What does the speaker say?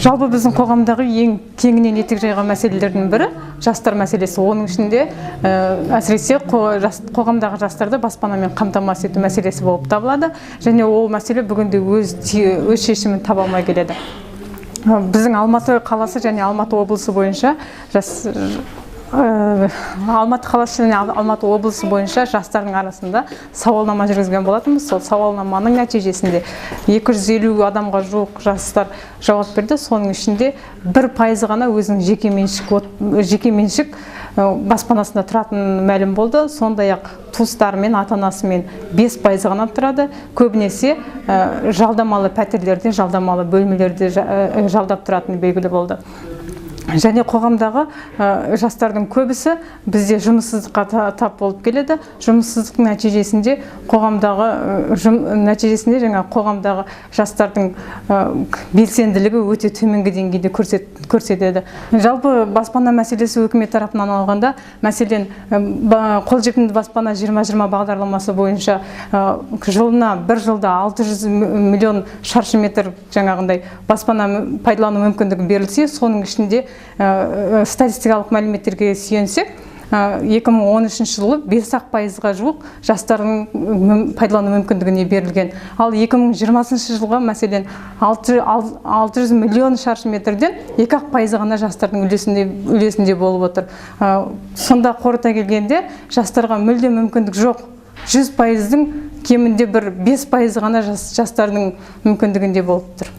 Жалпы біздің қоғамдағы ең кеңінен етек жайған мәселелердің бірі жастар мәселесі. Оның ішінде әсіресе қоғамдағы жастарды баспанамен қамтамасыз ету мәселесі болып табылады. Және ол мәселе бүгінде өз шешімін таба алмай келеді. Біздің Алматы қаласы және Алматы облысы бойынша жастардың арасында сауалнама жүргізген болатынбыз. Сол сауалнаманың нәтижесінде 250 адамға жуық жастар жауап берді. Соның ішінде 1% ғана өзінің жекеменшік баспанасында тұратын мәлім болды. Сондай-ақ туыстарымен, ата-анасымен 5% ғана тұрады. Көбінесе жалдамалы пәтерлерде, жалдамалы бөлмелерде жалдап тұратыны белгілі болды. Және қоғамдағы жастардың көбісі бізде жұмыссыздыққа тап болып келеді. Жұмыссыздықтың нәтижесінде қоғамдағы жастардың белсенділігі өте төменгі деңгейде көрсетеді. Жалпы баспана мәселесі үкімет тарапынан алғанда, мәселен, қолжетімді баспана 20-20 бағдарламасы бойынша жылына бір жылда 600 миллион шаршы метр баспана пайдалану мүмкіндігі берілсе, соның ішінде статистикалық мәліметтерге сүйенсек, 2013 жылы 5% жуық жастардың пайдалану мүмкіндігіне берілген. Ал 2020 жылға мәселен 600 миллион шаршы метрден 2% ғана жастардың үлесінде болып отыр. Сонда қорыта келгенде жастарға мүлде мүмкіндік жоқ. 100%-дің кемінде бір 5% ғана жастардың мүмкіндігінде болып тұр.